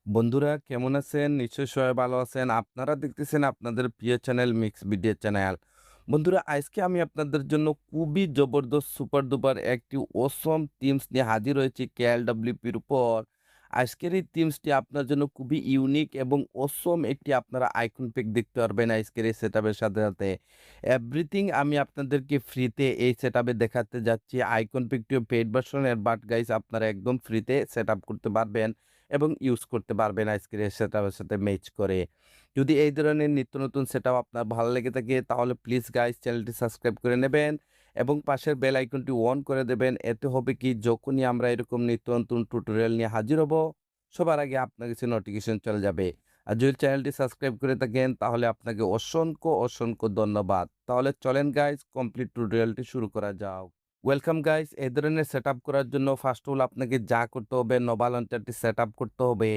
বন্ধুরা কেমন আছেন? নিশ্চয়ই সবাই ভালো আছেন। আপনারা দেখতেছেন আপনাদের প্রিয় চ্যানেল মিক্স ভিডিও চ্যানেল। বন্ধুরা আজকে আমি আপনাদের জন্য খুবই জবরদস্ত সুপার ডুপার একটি অসম থিমস নিয়ে হাজির হয়েছি KLWP-র উপর। আজকের এই থিমসটি আপনার জন্য খুবই ইউনিক এবং অসম একটি আপনারা আইকন পিক দেখতে পারবেন আজকের এই সেটআপের সাথে। এভরিথিং আমি আপনাদেরকে ফ্রিতে এই সেটআপে দেখাতে যাচ্ছি। আইকন পিকটিও পেইড ভার্সনের বাট গাইস আপনারা একদম ফ্রিতে সেটআপ করতে পারবেন। এবং ইউজ করতে পারবেন আজকের এই সেটআপের সাথে ম্যাচ করে। যদি এই ধরনের নিত্য নতুন সেটআপ আপনার ভালো লেগে থাকে তাহলে প্লিজ গাইস চ্যানেলটি সাবস্ক্রাইব করে নেবেন এবং পাশের বেল আইকনটি অন করে দেবেন। এতে হবে কি যখনই আমরা এরকম নিত্য নতুন টিউটোরিয়াল নিয়ে হাজির হব সবার আগে আপনার কাছে নোটিফিকেশন চলে যাবে। আর যদি চ্যানেলটি সাবস্ক্রাইব করে থাকেন তাহলে আপনাকে অসংখ্য ধন্যবাদ। তাহলে চলেন গাইস কমপ্লিট টিউটোরিয়ালটি শুরু করা যাক। ওয়েলকাম গাইস এই ধরনের সেটআপ করার জন্য ফার্স্ট অফ অল আপনাকে যা করতে হবে নোভা লঞ্চারটি সেটআপ করতে হবে।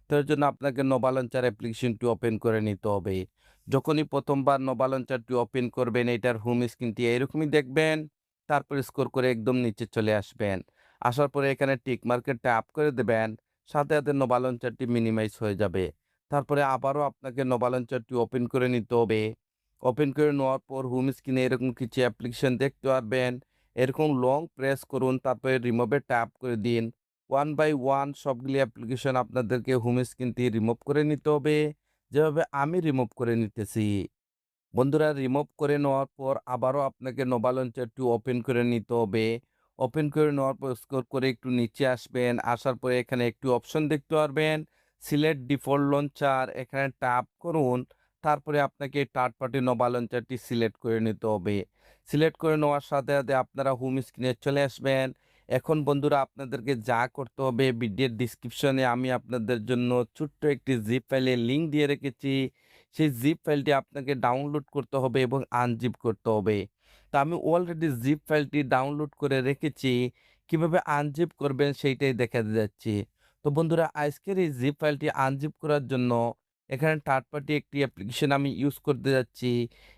তো এর জন্য আপনাকে নোভা লঞ্চার অ্যাপ্লিকেশনটি ওপেন করে নিতে হবে। যখনই প্রথমবার নোভা লঞ্চারটি ওপেন করবেন এটার হোম স্ক্রিনটি এরকমই দেখবেন। তারপর স্ক্রল করে একদম নিচে চলে আসবেন। আসার পরে এখানে টিক মার্কে ট্যাপ করে দেবেন। সাথে নোভা লঞ্চারটি মিনিমাইজ হয়ে যাবে। তারপরে আবারও আপনাকে নোভা লঞ্চারটি ওপেন করে নিতে হবে। ওপেন করে নেওয়ার পর হোম স্ক্রিনে এরকম কিছু অ্যাপ্লিকেশন দেখতে পারবেন। এরকম লং প্রেস করুন তারপরে রিমুভে ট্যাপ করে দিন। ওয়ান বাই ওয়ান সবগুলি অ্যাপ্লিকেশন আপনাদেরকে হোম স্ক্রিন থেকে রিমুভ করে নিতে হবে। যেভাবে আমি রিমুভ করে নিতেছি। বন্ধুরা রিমুভ করে নেওয়ার পর আবারও আপনাকে নোভা লঞ্চারটি ওপেন করে নিতে হবে। ওপেন করে নেওয়ার পর স্ক্রল করে একটু নিচে আসবেন। আসার পরে এখানে একটি অপশন দেখতে পারবেন। সিলেক্ট ডিফল্ট লঞ্চার এখানে ট্যাপ করুন। তারপরে আপনাকে থার্ড পার্টি নোভা লঞ্চারটি সিলেক্ট করে নিতে হবে। সিলেক্ট করে নেওয়ার সাথে আপনারা হোম স্ক্রিনে চলে আসবেন। এখন বন্ধুরা আপনাদেরকে যা করতে হবে ভিডিওর ডিসক্রিপশনে আমি আপনাদের জন্য ছোট্ট একটি জিপ ফাইলের লিঙ্ক দিয়ে রেখেছি। সেই জিপ ফাইলটি আপনাকে ডাউনলোড করতে হবে এবং আনজিপ করতে হবে। তো আমি অলরেডি জিপ ফাইলটি ডাউনলোড করে রেখেছি। কিভাবে আনজিপ করবেন সেইটাই দেখাতে যাচ্ছি। তো বন্ধুরা আজকের এই জিপ ফাইলটি আনজিপ করার জন্য এখানে থার্ড পার্টি একটি অ্যাপ্লিকেশন আমি ইউজ করতে যাচ্ছি।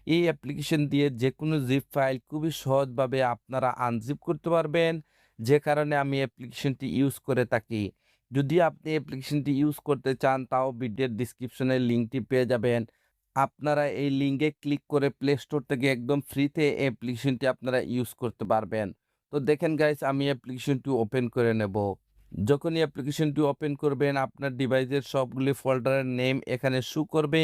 এই অ্যাপ্লিকেশন দিয়ে যেকোনো জিপ ফাইল খুবই সহজভাবে আপনারা আনজিপ করতে পারবেন। যে কারণে আমি অ্যাপ্লিকেশনটি ইউজ করে থাকি। যদি আপনি অ্যাপ্লিকেশনটি ইউজ করতে চান তাও ভিডিওর ডিসক্রিপশনে লিঙ্কটি পেয়ে যাবেন। আপনারা এই লিঙ্কে ক্লিক করে প্লে স্টোর থেকে একদম ফ্রিতে অ্যাপ্লিকেশনটি আপনারা ইউজ করতে পারবেন। তো দেখেন গাইস আমি অ্যাপ্লিকেশনটি ওপেন করে নেব। যখনই অ্যাপ্লিকেশনটি ওপেন করবেন আপনার ডিভাইসের সবগুলি ফোল্ডারের নেম এখানে শো করবে।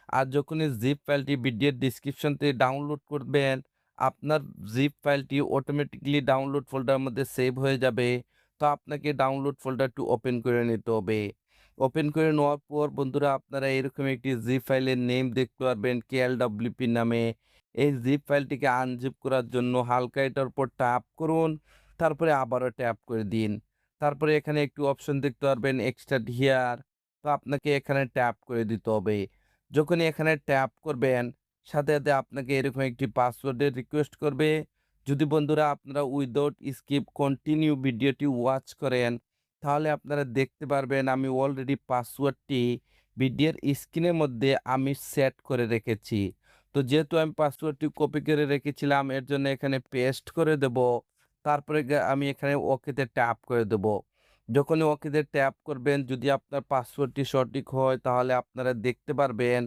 আর যখনই জিপ ফাইলটি ভিডিওর ডিসক্রিপশন থেকে ডাউনলোড করবেন আপনার জিপ ফাইলটি অটোমেটিক্যালি ডাউনলোড ফোল্ডারের মধ্যে সেভ হয়ে যাবে। তো আপনাকে ডাউনলোড ফোল্ডারটি ওপেন করে নিতে হবে। ওপেন করে নেওয়ার পর বন্ধুরা আপনারা এরকম একটি জিপ ফাইলের নেম দেখতে পারবেন KLWP নামে। এই জিপ ফাইলটিকে আনজিপ করার জন্য হালকা এটার উপর ট্যাপ করুন। তারপরে আবারও ট্যাপ করে দিন। তারপরে এখানে একটু অপশন দেখতে পারবেন এক্সট্রাক্ট হিয়ার। তো আপনাকে এখানে ট্যাপ করে দিতে হবে। যখনই এখানে ট্যাপ করবেন সাথে আপনাকে এরকম একটি পাসওয়ার্ডের রিকোয়েস্ট করবে। যদি বন্ধুরা আপনারা উইদাউট স্কিপ কন্টিনিউ ভিডিওটি ওয়াচ করেন তাহলে আপনারা দেখতে পারবেন আমি অলরেডি পাসওয়ার্ডটি ভিডিওর স্ক্রিনের মধ্যে আমি সেট করে রেখেছি। তো যেহেতু আমি পাসওয়ার্ডটি কপি করে রেখেছিলাম এর জন্য এখানে পেস্ট করে দেব। তারপরে আমি এখানে ওকেতে ট্যাপ করে দেব। যখনই ওকেতে ট্যাপ করবেন যদি আপনার পাসওয়ার্ডটি সঠিক হয় তাহলে আপনারা দেখতে পারবেন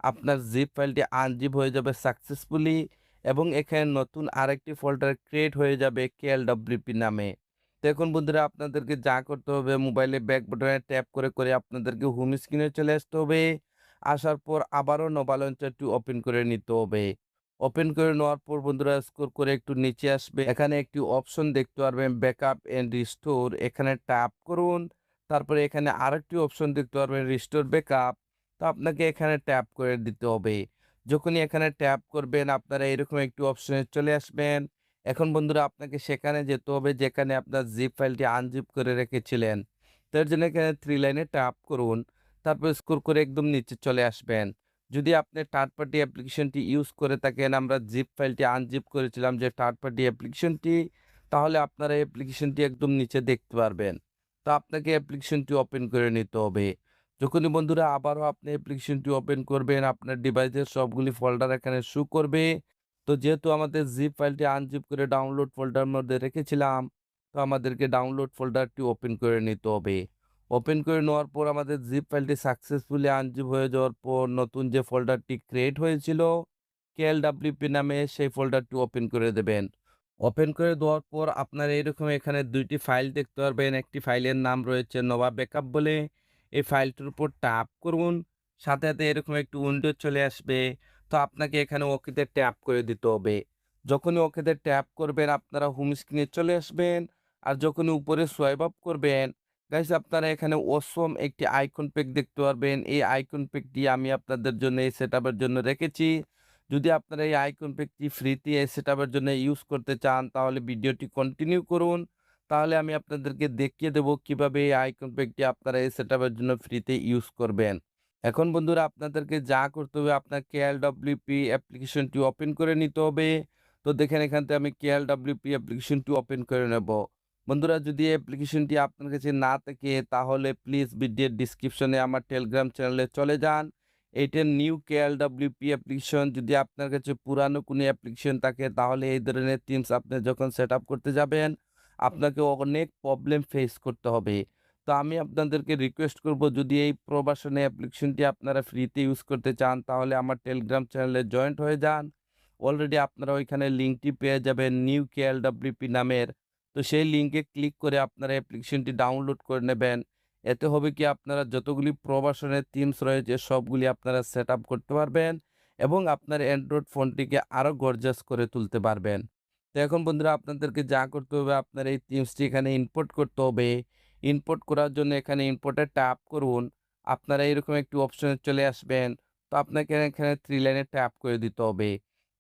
আপনার জিপ ফাইলটি আনজিপ হয়ে যাবে সাকসেসফুলি এবং এখানে নতুন আরেকটি ফোল্ডার ক্রিয়েট হয়ে যাবে KLWP নামে। তো এখন বন্ধুরা আপনাদেরকে যা করতে হবে মোবাইলে ব্যাক বাটনে ট্যাপ করে আপনাদেরকে হোম স্ক্রিনে চলে আসতে হবে। আসার পর আবারও নোভা লঞ্চারটি ওপেন করে নিতে হবে। ওপেন করে নেওয়ার পর বন্ধুরা স্ক্রল করে একটু নিচে আসবে। এখানে একটি অপশন দেখতে পারবেন ব্যাকআপ এন্ড রিস্টোর এখানে ট্যাপ করুন। তারপরে এখানে আরেকটি অপশন দেখতে পারবেন রিস্টোর ব্যাকআপ। তো আপনাকে এখানে ট্যাপ করে দিতে হবে। যখনই এখানে ট্যাপ করবেন আপনারা এরকম একটি অপশনে চলে আসবেন। এখন বন্ধুরা আপনাকে সেখানে যেতে হবে যেখানে আপনার জিপ ফাইলটি আনজিপ করে রেখেছিলেন। তার জন্য এখানে 3 লাইনে ট্যাপ করুন। তারপর স্ক্রল করে একদম নিচে চলে আসবেন। যদি আপনি থার্ড পার্টি অ্যাপ্লিকেশনটি ইউজ করে থাকেন আমরা জিপ ফাইলটি আনজিপ করেছিলাম যে থার্ড পার্টি অ্যাপ্লিকেশনটি তাহলে আপনারা অ্যাপ্লিকেশনটি একদম নিচে দেখতে পারবেন। তো আপনাকে অ্যাপ্লিকেশনটি ওপেন করে নিতে হবে। যখনই বন্ধুরা আবারও আপনি অ্যাপ্লিকেশনটি ওপেন করবেন আপনার ডিভাইসের সবগুলি ফোল্ডার এখানে শো করবে। তো যেহেতু আমাদের জিপ ফাইলটি আনজিপ করে ডাউনলোড ফোল্ডারের মধ্যে রেখেছিলাম তো আমাদেরকে ডাউনলোড ফোল্ডারটি ওপেন করে নিতে হবে। ওপেন করে নেওয়ার পর আমাদের জিপ ফাইলটি সাকসেসফুলি আনজিপ হয়ে যাওয়ার পর নতুন যে ফোল্ডারটি ক্রিয়েট হয়েছিল কেএলডব্লিউপি নামে সেই ফোল্ডারটি ওপেন করে দেবেন। ওপেন করে দেওয়ার পর আপনারা এরকম এখানে ২ টি ফাইল দেখতে পারবেন। একটি ফাইলের নাম রয়েছে নোভা ব্যাকআপ বলে। এই ফাইলটির উপর ট্যাপ করুন। সাথে, সাথে এরকম একটি উইন্ডো চলে আসবে। তো আপনাকে এখানে ওকেতে ট্যাপ করে দিতে হবে। যখনই ওকেতে ট্যাপ করবেন আপনারা হোম স্ক্রিনে চলে আসবেন। আর যখনই উপরে সোয়াইপ আপ করবেন, গাইস আপনারা এখানে অসম একটি আইকন প্যাক দেখতে পারবেন। এই আইকন প্যাকটি আমি আপনাদের জন্য এই সেটআপের জন্য রেখেছি। যদি আপনারা এই আইকন প্যাকটি ফ্রিতে এই সেটআপের জন্য ইউজ করতে চান তাহলে ভিডিওটি কন্টিনিউ করুন। তাহলে আমি আপনাদেরকে দেখিয়ে দেব কিভাবে এই আইকন প্যাকটি আপনারা এই সেটআপের জন্য ফ্রিতে ইউজ করবেন। এখন বন্ধুরা আপনাদেরকে যা করতে হবে আপনার কেএলডব্লিউপি অ্যাপ্লিকেশনটি ওপেন করে নিতে হবে। তো দেখেন এখান থেকে আমি কেএলডব্লিউপি অ্যাপ্লিকেশনটি ওপেন করে নেব। বন্ধুরা যদি এই অ্যাপ্লিকেশনটি আপনার কাছে না থাকে তাহলে প্লিজ ভিডিওর ডিসক্রিপশনে আমার টেলিগ্রাম চ্যানেলে চলে যান। এইটার নিউ কেএলডব্লিউপি অ্যাপ্লিকেশন। যদি আপনার কাছে পুরানো কোনো অ্যাপ্লিকেশন থাকে তাহলে এই ধরনের থিমস আপনি যখন সেটআপ করতে যাবেন আপনাকে অনেক প্রবলেম ফেস করতে হবে। তো আমি আপনাদেরকে রিকোয়েস্ট করব যদি এই প্রবাসনে অ্যাপ্লিকেশনটি আপনারা ফ্রিতে ইউজ করতে চান তাহলে আমার টেলিগ্রাম চ্যানেলে জয়েন্ট হয়ে যান। অলরেডি আপনারা ওইখানে লিঙ্কটি পেয়ে যাবেন নিউ কেএলডব্লিউপি নামের। তো সেই লিঙ্কে ক্লিক করে আপনারা অ্যাপ্লিকেশনটি ডাউনলোড করে নেবেন। এতে হবে কি আপনারা যতগুলি প্রবাসনের থিমস রয়েছে সবগুলি আপনারা সেটআপ করতে পারবেন এবং আপনার অ্যান্ড্রয়েড ফোনটিকে আরও গর্জাস করে তুলতে পারবেন। তো এখন বন্ধুরা আপনাদেরকে যা করতে হবে আপনার এই থিমসটি এখানে ইম্পোর্ট করতে হবে। ইম্পোর্ট করার জন্য এখানে ইম্পোর্টে ট্যাপ করুন। আপনারা এরকম একটি অপশনে চলে আসবেন। তো আপনাকে এখানে 3 লাইনে ট্যাপ করে দিতে হবে।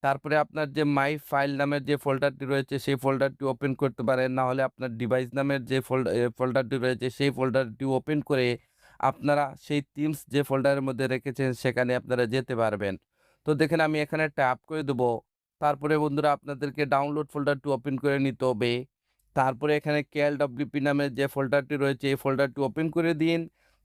তারপরে আপনার যে মাই ফাইল নামের যে ফোল্ডারটি রয়েছে সেই ফোল্ডারটি ওপেন করতে পারেন। না হলে আপনার ডিভাইস নামের যে ফোল্ডারটি রয়েছে সেই ফোল্ডারটি ওপেন করে আপনারা সেই থিমস যে ফোল্ডারের মধ্যে রেখেছেন সেখানে আপনারা যেতে পারবেন। তো দেখেন আমি এখানে ট্যাপ করে দেবো। তারপরে বন্ধুরা আপনাদেরকে ডাউনলোড ফোল্ডারটি ওপেন করে নিতে হবে। তারপরে এখানে কেএলডব্লিউপি নামের যে ফোল্ডারটি রয়েছে এই ফোল্ডারটি ওপেন করে দিন।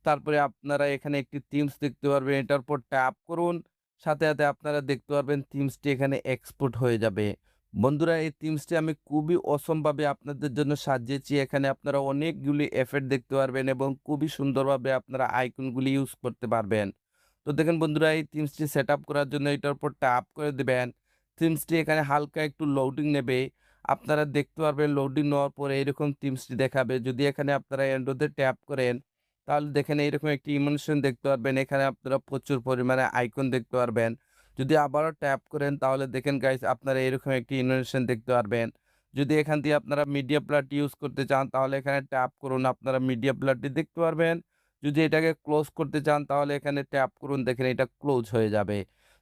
তারপরে আপনারা এখানে একটি থিমস দেখতে পারবেন। এটার উপর ট্যাপ করুন। সাথে, সাথে আপনারা দেখতে পারবেন থিমসটি এখানে এক্সপোর্ট হয়ে যাবে। বন্ধুরা এই থিমসটি আমি খুবই অসমভাবে আপনাদের জন্য সাজিয়েছি। এখানে আপনারা অনেকগুলি এফেক্ট দেখতে পারবেন এবং খুবই সুন্দরভাবে আপনারা আইকনগুলি ইউজ করতে পারবেন। তো দেখেন বন্ধুরা এই থিমসটি সেটআপ করার জন্য এটার উপর ট্যাপ করে দিবেন। থিমসটি এখানে হালকা একটু লোডিং নেবে। আপনারা দেখতে পারবেন লোডিং নেওয়ার পরে এরকম থিমসটি দেখাবে। যদি এখানে আপনারা অ্যান্ড্রয়েডে ট্যাপ করেন তাহলে দেখেন এইরকম একটি ইমোশন দেখতে পারবেন। এখানে আপনারা প্রচুর পরিমাণে আইকন দেখতে পারবেন। যদি আবারও ট্যাপ করেন তাহলে দেখেন গাইস আপনারা এরকম একটি ইমোশন দেখতে পারবেন। যদি এখান দিয়ে আপনারা মিডিয়া প্লেয়ারটি ইউজ করতে চান তাহলে এখানে ট্যাপ করুন, আপনারা মিডিয়া প্লেয়ারটি দেখতে পারবেন। যদি এটাকে ক্লোজ করতে চান তাহলে এখানে ট্যাপ করুন, দেখেন এটা ক্লোজ হয়ে যাবে।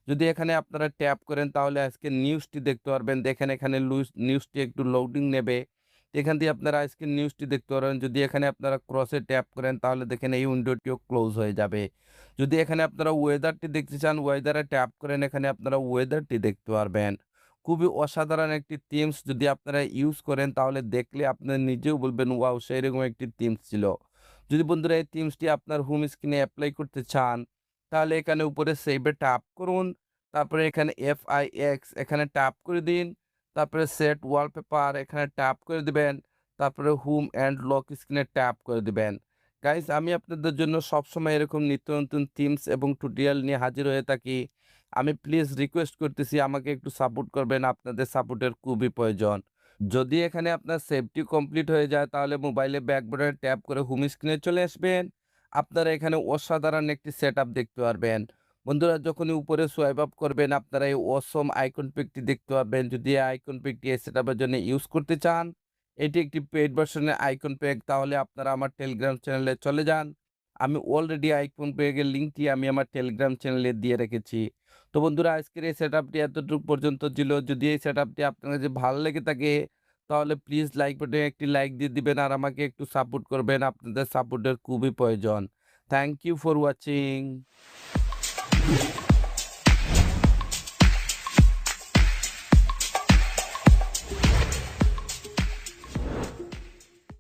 যদি এখানে আপনারা ট্যাপ করেন তাহলে আজকে নিউজটি দেখতে পারবেন। দেখেন এখানে নিউজটি একটু লোডিং নেবে। এখান দিয়ে আপনারা আজকের নিউজটি দেখতে পারবেন। যদি এখানে আপনারা ক্রসে ট্যাপ করেন তাহলে দেখেন এই উইন্ডোটিও ক্লোজ হয়ে যাবে। যদি এখানে আপনারা ওয়েদারটি দেখতে চান ওয়েদারে ট্যাপ করেন এখানে আপনারা ওয়েদারটি দেখতে পারবেন। খুবই অসাধারণ একটি থিমস যদি আপনারা ইউজ করেন তাহলে দেখলে আপনারা নিজেও বলবেন ওয়াও সেইরকম একটি থিমস ছিল। যদি বন্ধুরা এই থিমসটি আপনার হোম স্ক্রিনে অ্যাপ্লাই করতে চান তাহলে এখানে উপরে সেভে ট্যাপ করুন। তারপরে এখানে FIX এখানে ট্যাপ করে দিন। তারপরে সেট ওয়ালপেপার এখানে ট্যাপ করে দিবেন। তারপরে হোম অ্যান্ড লক স্ক্রিনে ট্যাপ করে দিবেন। গাইস আমি আপনাদের জন্য সবসময় এরকম নিত্য নতুন থিমস এবং টিউটোরিয়াল নিয়ে হাজির হয়ে থাকি। আমি প্লিজ রিকোয়েস্ট করতেছি আমাকে একটু সাপোর্ট করবেন, আপনাদের সাপোর্টের খুবই প্রয়োজন। যদি এখানে আপনার সেভটি কমপ্লিট হয়ে যায় তাহলে মোবাইলে ব্যাক বাটনে ট্যাপ করে হোম স্ক্রিনে চলে আসবেন। আপনারা এখানে অসাধারণ একটি সেটআপ দেখতে পারবেন। বন্ধুরা যখনই উপরে সোয়াইপ আপ করবেন আপনারা এই অসম আইকন পিকটি দেখতে পারবেন। যদি এই আইকন পিকটি এই সেটআপের জন্য ইউজ করতে চান এটি একটি পেইড ভার্সনের আইকন প্যাক তাহলে আপনারা আমার টেলিগ্রাম চ্যানেলে চলে যান। আমি অলরেডি আইকন প্যাকের লিঙ্কটি আমি আমার টেলিগ্রাম চ্যানেলে দিয়ে রেখেছি। তো বন্ধুরা আজকের এই সেটআপটি এতটুকু পর্যন্ত ছিল। যদি এই সেটআপটি আপনার কাছে ভালো লেগে থাকে তাহলে প্লিজ লাইক বাটনে একটি লাইক দিয়ে দিবেন আর আমাকে একটু সাপোর্ট করবেন। আপনাদের সাপোর্টের খুবই প্রয়োজন। Thank you for watching.